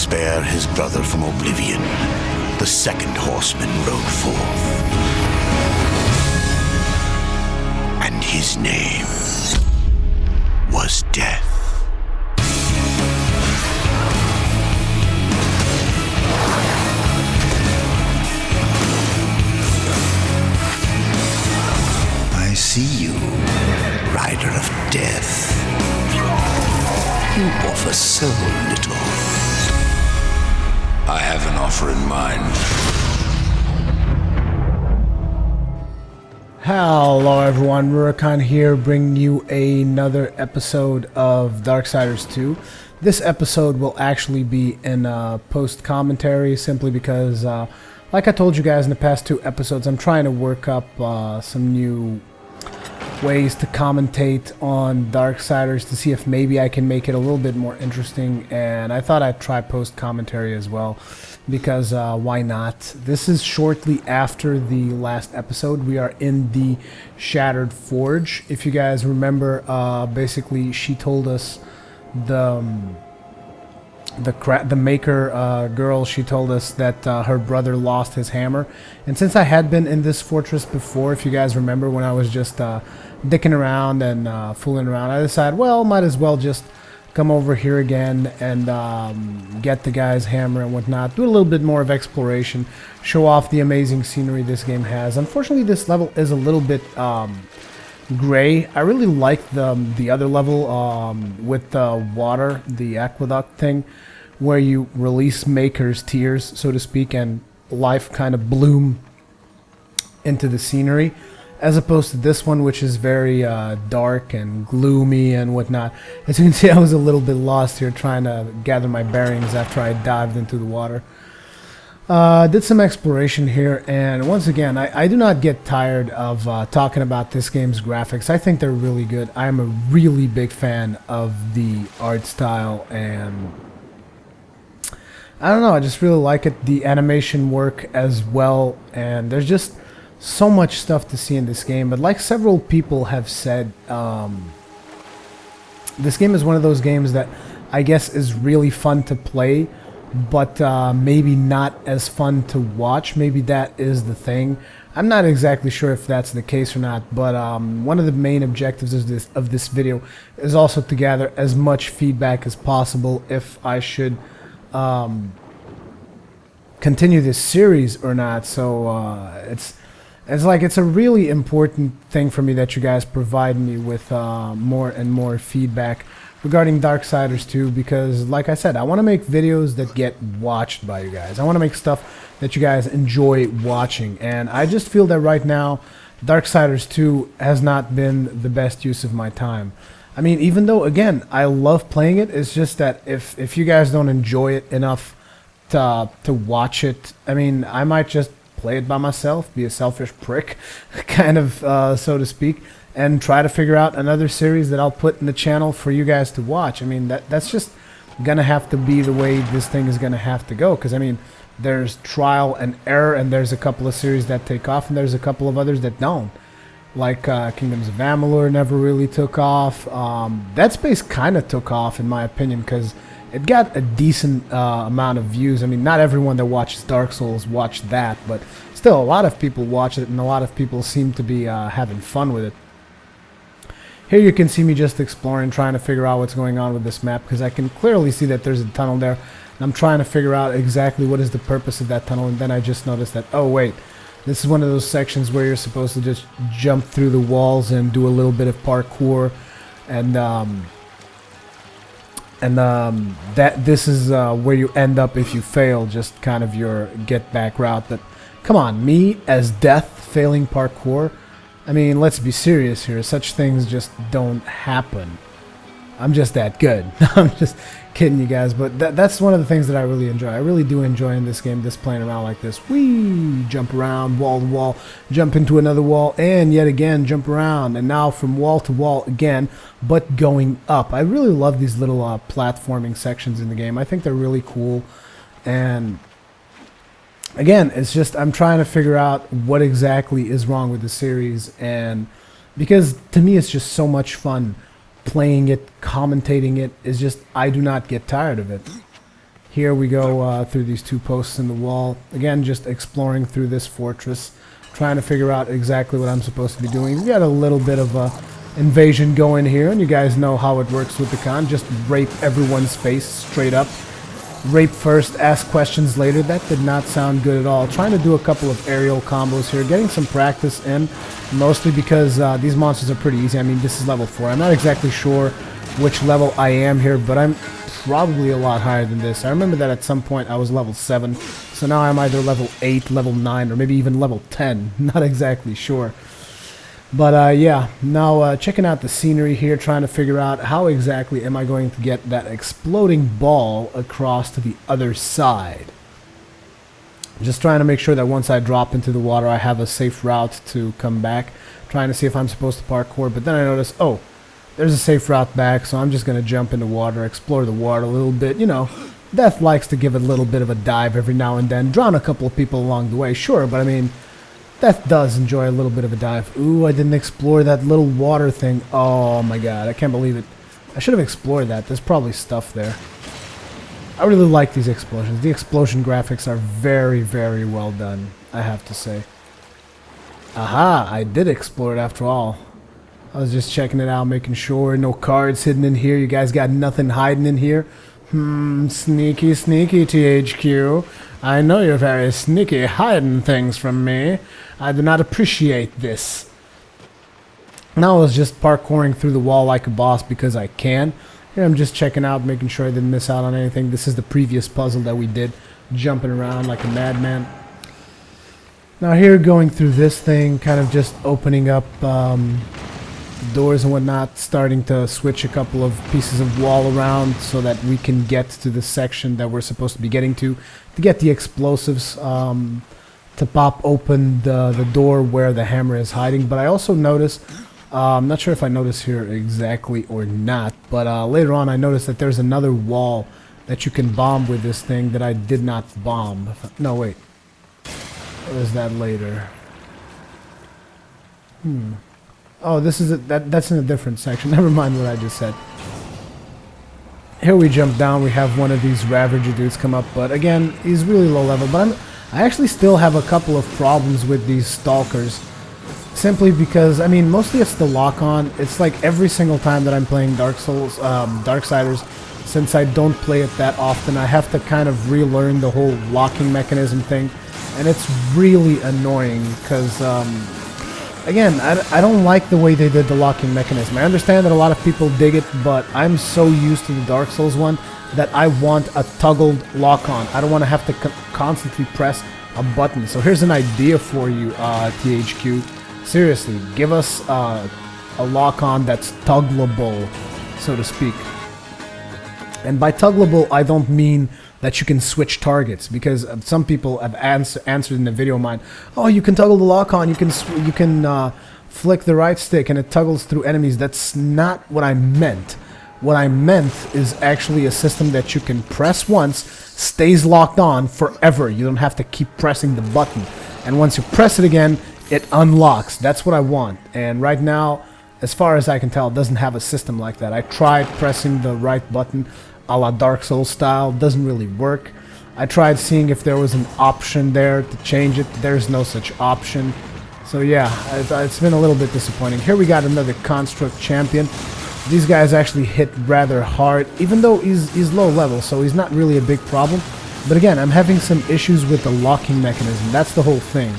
spare his brother from oblivion, the second horseman rode forth. And his name was Death. I see you, Rider of Death. You offer so little. I have an offer in mind. Hello everyone, Rurikhan here, bringing you another episode of Darksiders 2. This episode will actually be in post-commentary simply because, like I told you guys in the past two episodes, I'm trying to work up some new ways to commentate on Darksiders to see if maybe I can make it a little bit more interesting, and I thought I'd try post-commentary as well because why not? This is shortly after the last episode. We are in the Shattered Forge. If you guys remember, basically she told us the maker girl, she told us that her brother lost his hammer, and since I had been in this fortress before, if you guys remember, when I was just dicking around and fooling around, I decided, well, might as well just come over here again and get the guy's hammer and whatnot, do a little bit more of exploration, show off the amazing scenery this game has. Unfortunately, this level is a little bit gray. I really like the other level with the water, the aqueduct thing, where you release Maker's tears, so to speak, and life kind of bloom into the scenery, as opposed to this one, which is very dark and gloomy and whatnot. As you can see, I was a little bit lost here trying to gather my bearings after I dived into the water. Did some exploration here, and once again, I do not get tired of talking about this game's graphics. I think they're really good. I am a really big fan of the art style, and I don't know, I just really like it. The animation work as well, and there's just so much stuff to see in this game. But like several people have said, this game is one of those games that I guess is really fun to play, but maybe not as fun to watch. Maybe that is the thing. I'm not exactly sure if that's the case or not, but one of the main objectives of this video is also to gather as much feedback as possible if I should continue this series or not. So it's a really important thing for me that you guys provide me with more and more feedback regarding Darksiders 2, because like I said, I want to make videos that get watched by you guys. I want to make stuff that you guys enjoy watching, and I just feel that right now Darksiders 2 has not been the best use of my time. I mean, even though, again, I love playing it, it's just that if you guys don't enjoy it enough to watch it, I mean, I might just play it by myself, be a selfish prick, kind of, so to speak, and try to figure out another series that I'll put in the channel for you guys to watch. I mean, that's just gonna have to be the way this thing is gonna have to go, because I mean, there's trial and error, and there's a couple of series that take off, and there's a couple of others that don't. Like Kingdoms of Amalur never really took off. Dead Space kind of took off, in my opinion, because it got a decent amount of views. I mean, not everyone that watches Dark Souls watched that, but still, a lot of people watch it, and a lot of people seem to be having fun with it. Here you can see me just exploring, trying to figure out what's going on with this map, because I can clearly see that there's a tunnel there, and I'm trying to figure out exactly what is the purpose of that tunnel, and then I just noticed that, oh wait, this is one of those sections where you're supposed to just jump through the walls and do a little bit of parkour, and that this is where you end up if you fail, just kind of your get back route. But come on, me as Death failing parkour? I mean, let's be serious here. Such things just don't happen. I'm just that good. I'm just kidding you guys, but that's one of the things that I really enjoy. I really do enjoy in this game, just playing around like this. Whee! Jump around, wall to wall, jump into another wall, and yet again jump around, and now from wall to wall again, but going up. I really love these little platforming sections in the game. I think they're really cool, and again, it's just I'm trying to figure out what exactly is wrong with the series, and because to me it's just so much fun playing it, commentating it. Is just I do not get tired of it. Here we go through these 2 posts in the wall. Again, just exploring through this fortress, trying to figure out exactly what I'm supposed to be doing. We got a little bit of a invasion going here, and you guys know how it works with the Khan. Just rape everyone's face straight up. Rape first, ask questions later. That did not sound good at all. Trying to do a couple of aerial combos here, getting some practice in, mostly because these monsters are pretty easy. I mean, this is level 4. I'm not exactly sure which level I am here, but I'm probably a lot higher than this. I remember that at some point I was level 7, so now I'm either level 8, level 9, or maybe even level 10. Not exactly sure. But yeah, now checking out the scenery here, trying to figure out how exactly am I going to get that exploding ball across to the other side. Just trying to make sure that once I drop into the water I have a safe route to come back. Trying to see if I'm supposed to parkour, but then I notice, oh, there's a safe route back, so I'm just going to jump in the water, explore the water a little bit. You know, Death likes to give it a little bit of a dive every now and then. Drown a couple of people along the way, sure, but I mean, Death does enjoy a little bit of a dive. Ooh, I didn't explore that little water thing. Oh my god, I can't believe it. I should have explored that. There's probably stuff there. I really like these explosions. The explosion graphics are very, very well done, I have to say. Aha, I did explore it after all. I was just checking it out, making sure no cards hidden in here. You guys got nothing hiding in here? Sneaky, sneaky, THQ. I know you're very sneaky, hiding things from me. I do not appreciate this. Now I was just parkouring through the wall like a boss because I can. Here I'm just checking out, making sure I didn't miss out on anything. This is the previous puzzle that we did, jumping around like a madman. Now here, going through this thing, kind of just opening up doors and whatnot, starting to switch a couple of pieces of wall around so that we can get to the section that we're supposed to be getting to get the explosives, to pop open the door where the hammer is hiding. But I also noticed, I'm not sure if I noticed here exactly or not, but later on I noticed that there's another wall that you can bomb with this thing that I did not bomb. No, wait. Or is that later? Oh, this is that's in a different section. Never mind what I just said. Here we jump down. We have one of these Ravager dudes come up, but again, he's really low level. But I actually still have a couple of problems with these Stalkers. Simply because, I mean, mostly it's the lock-on. It's like every single time that I'm playing Darksiders, since I don't play it that often, I have to kind of relearn the whole locking mechanism thing. And it's really annoying because, again, I don't like the way they did the locking mechanism. I understand that a lot of people dig it, but I'm so used to the Dark Souls one that I want a toggled lock-on. I don't want to have to constantly press a button. So here's an idea for you, THQ. Seriously, give us a lock-on that's toggleable, so to speak. And by toggleable, I don't mean that you can switch targets, because some people have answered in the video of mine, oh, you can toggle the lock-on, you can flick the right stick and it toggles through enemies. That's not what I meant. What I meant is actually a system that you can press once, stays locked on forever. You don't have to keep pressing the button. And once you press it again, it unlocks. That's what I want. And right now, as far as I can tell, it doesn't have a system like that. I tried pressing the right button a la Dark Souls style. Doesn't really work. I tried seeing if there was an option there to change it. There's no such option. So yeah, it's been a little bit disappointing. Here we got another Construct Champion. These guys actually hit rather hard, even though he's low level, so he's not really a big problem. But again, I'm having some issues with the locking mechanism. That's the whole thing.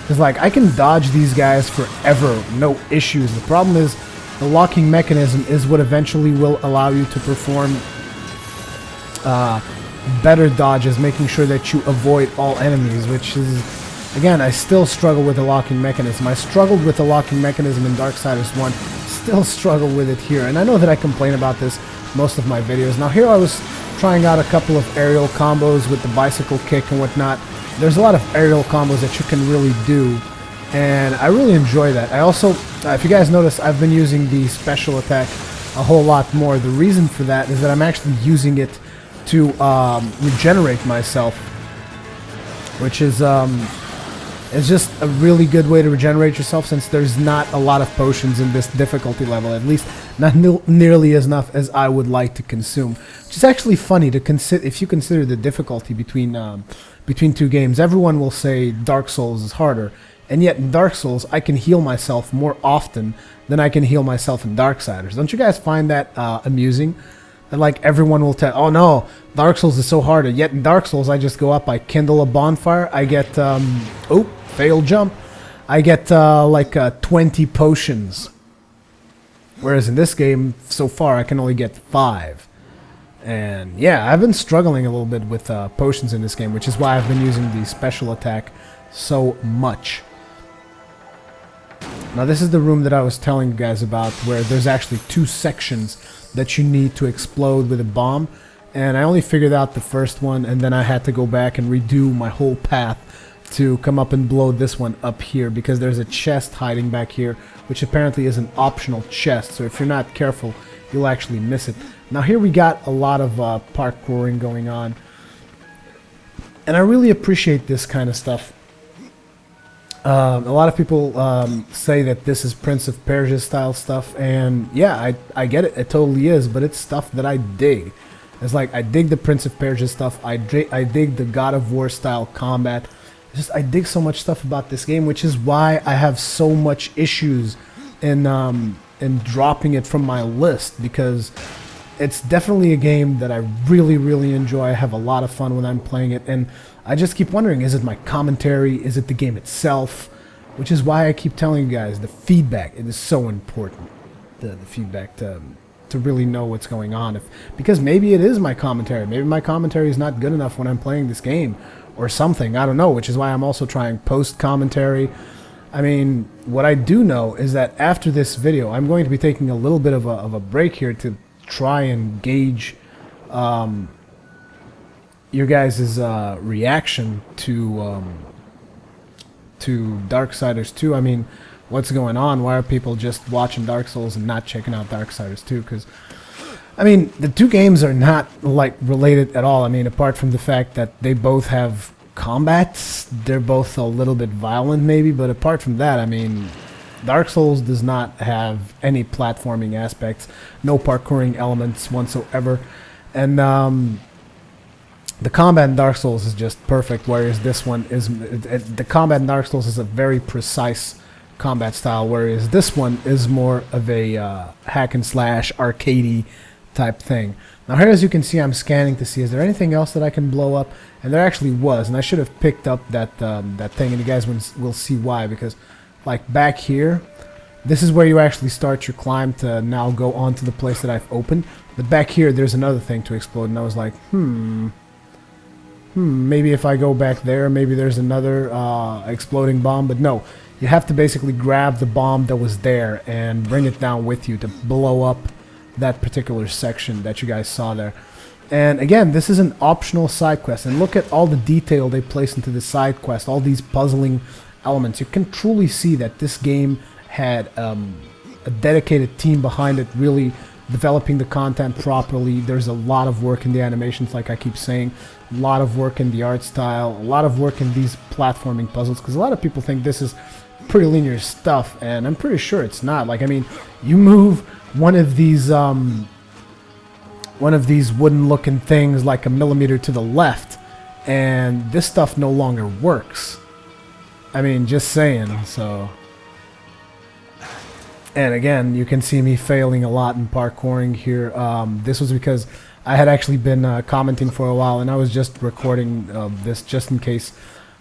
Because, like, I can dodge these guys forever, no issues. The problem is the locking mechanism is what eventually will allow you to perform better dodges, making sure that you avoid all enemies, which is, again, I still struggle with the locking mechanism. I struggled with the locking mechanism in Darksiders 1, still struggle with it here. And I know that I complain about this most of my videos. Now here I was trying out a couple of aerial combos with the bicycle kick and whatnot. There's a lot of aerial combos that you can really do, and I really enjoy that. I also, if you guys notice, I've been using the special attack a whole lot more. The reason for that is that I'm actually using it to regenerate myself, which is It's just a really good way to regenerate yourself, since there's not a lot of potions in this difficulty level, at least not nearly as enough as I would like to consume. Which is actually funny to consider if you consider the difficulty between two games. Everyone will say Dark Souls is harder, and yet in Dark Souls I can heal myself more often than I can heal myself in Darksiders. Don't you guys find that amusing? And like everyone will tell, oh no, Dark Souls is so hard. Yet in Dark Souls, I just go up, I kindle a bonfire, I get, failed jump. I get like 20 potions. Whereas in this game, so far, I can only get 5. And yeah, I've been struggling a little bit with potions in this game, which is why I've been using the special attack so much. Now this is the room that I was telling you guys about, where there's actually 2 sections that you need to explode with a bomb, and I only figured out the first one, and then I had to go back and redo my whole path to come up and blow this one up here, because there's a chest hiding back here, which apparently is an optional chest, so if you're not careful, you'll actually miss it. Now here we got a lot of parkouring going on, and I really appreciate this kind of stuff. A lot of people say that this is Prince of Persia style stuff, and yeah, I get it, it totally is, but it's stuff that I dig. It's like, I dig the Prince of Persia stuff, I dig the God of War style combat. I dig so much stuff about this game, which is why I have so much issues in dropping it from my list, because it's definitely a game that I really, really enjoy. I have a lot of fun when I'm playing it, and I just keep wondering, is it my commentary? Is it the game itself? Which is why I keep telling you guys, the feedback, it is so important. The feedback to really know what's going on. Because maybe it is my commentary. Maybe my commentary is not good enough when I'm playing this game or something. I don't know, which is why I'm also trying post-commentary. I mean, what I do know is that after this video, I'm going to be taking a little bit of a break here to try and gauge your guys' reaction to Darksiders 2. I mean, what's going on? Why are people just watching Dark Souls and not checking out Darksiders 2? Because, I mean, the two games are not, like, related at all. I mean, apart from the fact that they both have combats, they're both a little bit violent, maybe, but apart from that, I mean, Dark Souls does not have any platforming aspects, no parkouring elements whatsoever, and the combat in Dark Souls is just perfect, whereas this one is... the combat in Dark Souls is a very precise combat style, whereas this one is more of a hack and slash, arcadey type thing. Now here, as you can see, I'm scanning to see, is there anything else that I can blow up? And there actually was, and I should have picked up that that thing, and you guys will see why, because like back here, this is where you actually start your climb to now go on to the place that I've opened. But back here, there's another thing to explode, and I was like, maybe if I go back there, maybe there's another exploding bomb. But no, you have to basically grab the bomb that was there and bring it down with you to blow up that particular section that you guys saw there. And again, this is an optional side quest, and look at all the detail they place into the side quest, all these puzzling elements. You can truly see that this game had a dedicated team behind it, really developing the content properly. There's a lot of work in the animations, like I keep saying, a lot of work in the art style, a lot of work in these platforming puzzles, because a lot of people think this is pretty linear stuff, and I'm pretty sure it's not. Like, I mean, you move one of these wooden looking things like a millimeter to the left, and this stuff no longer works. I mean, just saying. So, and again, you can see me failing a lot in parkouring here. This was because I had actually been commenting for a while, and I was just recording this just in case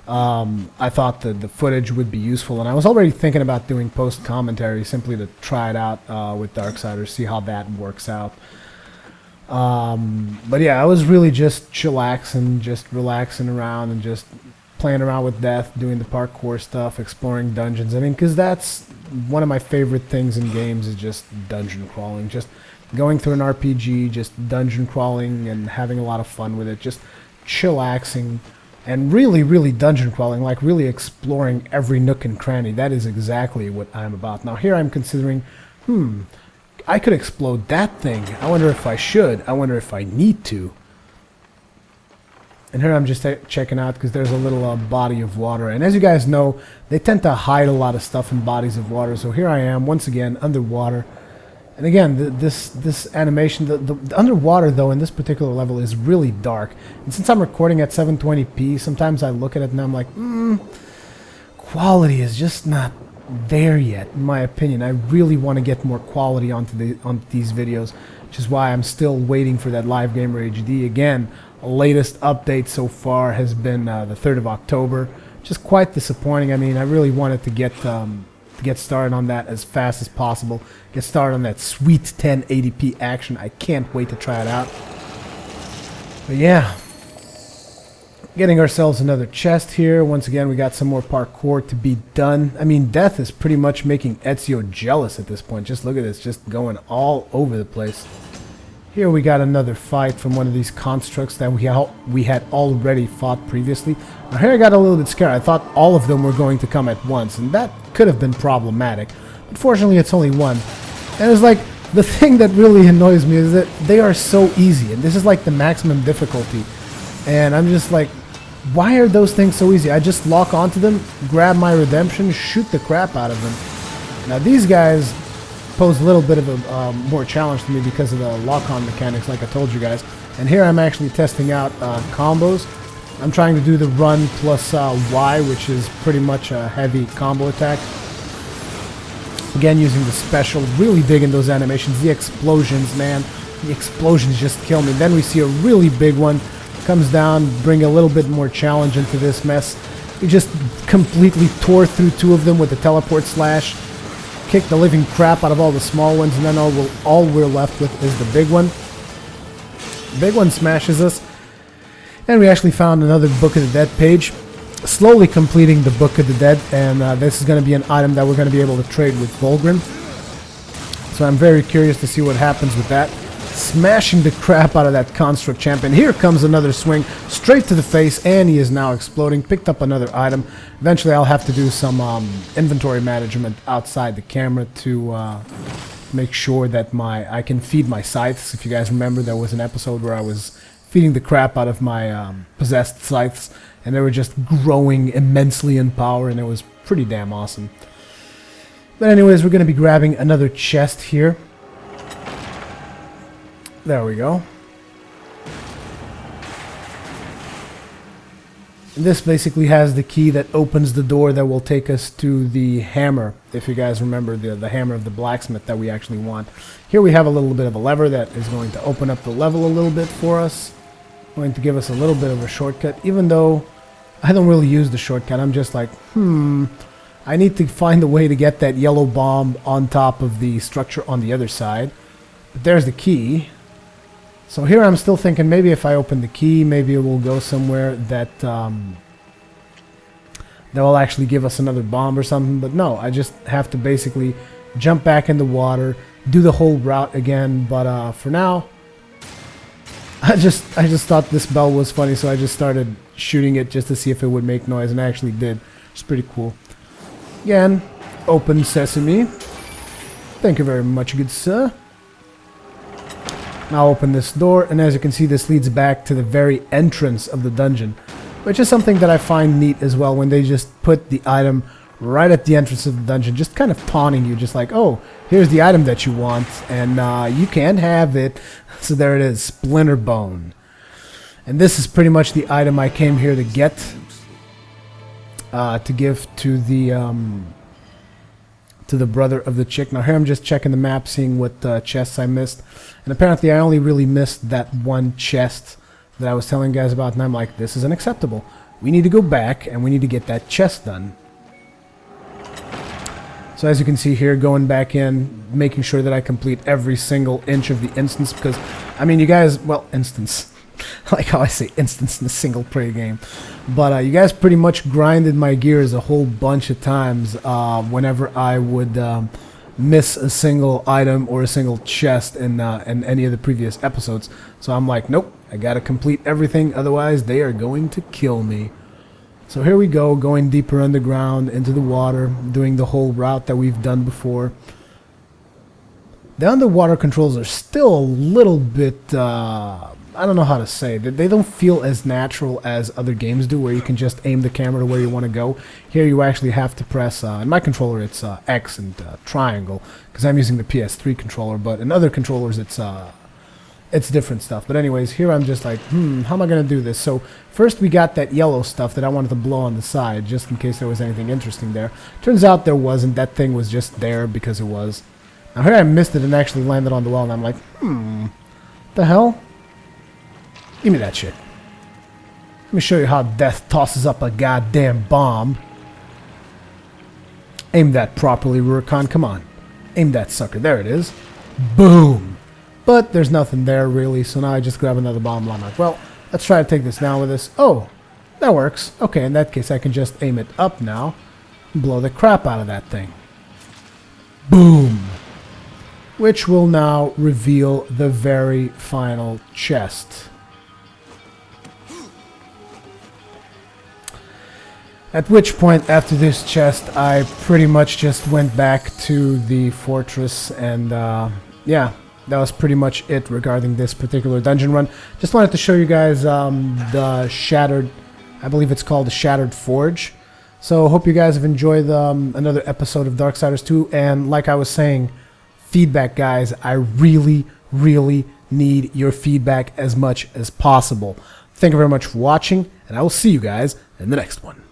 I thought that the footage would be useful, and I was already thinking about doing post-commentary simply to try it out with Darksiders, see how that works out. But yeah, I was really just chillaxing, just relaxing around and just playing around with death, doing the parkour stuff, exploring dungeons. I mean, because that's one of my favorite things in games, is just dungeon crawling, just going through an RPG, just dungeon crawling and having a lot of fun with it, just chillaxing and really, really dungeon crawling, like really exploring every nook and cranny. That is exactly what I'm about. Now here I'm considering, I could explode that thing. I wonder if I should. I wonder if I need to. And here I'm just checking out because there's a little body of water. And as you guys know, they tend to hide a lot of stuff in bodies of water. So here I am, once again, underwater. And again, this animation, the underwater, though, in this particular level is really dark. And since I'm recording at 720p, sometimes I look at it and I'm like, quality is just not there yet, in my opinion. I really want to get more quality onto these videos, which is why I'm still waiting for that Live Gamer HD. Again, the latest update so far has been the 3rd of October. Just quite disappointing. I mean, I really wanted to get started on that as fast as possible. Get started on that sweet 1080p action. I can't wait to try it out. But yeah, getting ourselves another chest here. Once again, we got some more parkour to be done. I mean, death is pretty much making Ezio jealous at this point. Just look at this, just going all over the place. Here we got another fight from one of these constructs that we had already fought previously. Now here I got a little bit scared. I thought all of them were going to come at once, and that could have been problematic. Unfortunately, it's only one. And it's like, the thing that really annoys me is that they are so easy, and this is like the maximum difficulty. And I'm just like, why are those things so easy? I just lock onto them, grab my redemption, shoot the crap out of them. Now these guys pose a little bit of a more challenge to me because of the lock-on mechanics, like I told you guys. And here I'm actually testing out combos. I'm trying to do the run plus Y, which is pretty much a heavy combo attack. Again, using the special, really digging those animations. The explosions, man. The explosions just kill me. Then we see a really big one. Comes down, bring a little bit more challenge into this mess. We just completely tore through two of them with the teleport slash. Kick the living crap out of all the small ones, and then all we're left with is the big one. The big one smashes us, and we actually found another Book of the Dead page. Slowly completing the Book of the Dead, and this is going to be an item that we're going to be able to trade with Volgrim. So I'm very curious to see what happens with that. Smashing the crap out of that construct champion. Here comes another swing straight to the face, and he is now exploding. Picked up another item. Eventually I'll have to do some inventory management outside the camera to make sure that I can feed my scythes. If you guys remember, there was an episode where I was feeding the crap out of my possessed scythes, and they were just growing immensely in power, and it was pretty damn awesome. But anyways, we're going to be grabbing another chest here. There we go. And this basically has the key that opens the door that will take us to the hammer. If you guys remember the hammer of the blacksmith that we actually want. Here we have a little bit of a lever that is going to open up the level a little bit for us. Going to give us a little bit of a shortcut. Even though I don't really use the shortcut. I'm just like, I need to find a way to get that yellow bomb on top of the structure on the other side. But there's the key. So here I'm still thinking maybe if I open the key, maybe it will go somewhere that will actually give us another bomb or something. But no, I just have to basically jump back in the water, do the whole route again. But for now, I just thought this bell was funny, so I just started shooting it just to see if it would make noise, and I actually did. It's pretty cool. Again, open sesame. Thank you very much, good sir. Now open this door, and as you can see, this leads back to the very entrance of the dungeon, which is something that I find neat as well, when they just put the item right at the entrance of the dungeon, just kind of taunting you, just like, oh, here's the item that you want, and you can't have it. So there it is, Splinter Bone. And this is pretty much the item I came here to get, to give to the brother of the chick. Now here I'm just checking the map, seeing what chests I missed. And apparently I only really missed that one chest that I was telling you guys about, and I'm like, this is unacceptable. We need to go back, and we need to get that chest done. So as you can see here, going back in, making sure that I complete every single inch of the instance, because, I mean, you guys, well, instance. Like how I say instance in a single player game. But you guys pretty much grinded my gears a whole bunch of times whenever I would miss a single item or a single chest in any of the previous episodes. So I'm like, nope, I gotta complete everything, otherwise they are going to kill me. So here we go, going deeper underground into the water, doing the whole route that we've done before. The underwater controls are still a little bit I don't know how to say. They don't feel as natural as other games do, where you can just aim the camera to where you want to go. Here you actually have to press, in my controller it's X and triangle, because I'm using the PS3 controller, but in other controllers it's different stuff. But anyways, here I'm just like, how am I going to do this? So first we got that yellow stuff that I wanted to blow on the side, just in case there was anything interesting there. Turns out there wasn't. That thing was just there because it was. Now here I missed it and actually landed on the wall, and I'm like, the hell? Give me that shit. Let me show you how death tosses up a goddamn bomb. Aim that properly, Rurikhan. Come on. Aim that sucker. There it is. Boom. But there's nothing there, really, so now I just grab another bomb. I'm like, well, let's try to take this down with this. Oh, that works. Okay, in that case, I can just aim it up now and blow the crap out of that thing. Boom. Which will now reveal the very final chest. At which point, after this chest, I pretty much just went back to the fortress, and yeah, that was pretty much it regarding this particular dungeon run. Just wanted to show you guys the Shattered, I believe it's called the Shattered Forge. So hope you guys have enjoyed another episode of Darksiders 2, and like I was saying, feedback, guys. I really, really need your feedback as much as possible. Thank you very much for watching, and I will see you guys in the next one.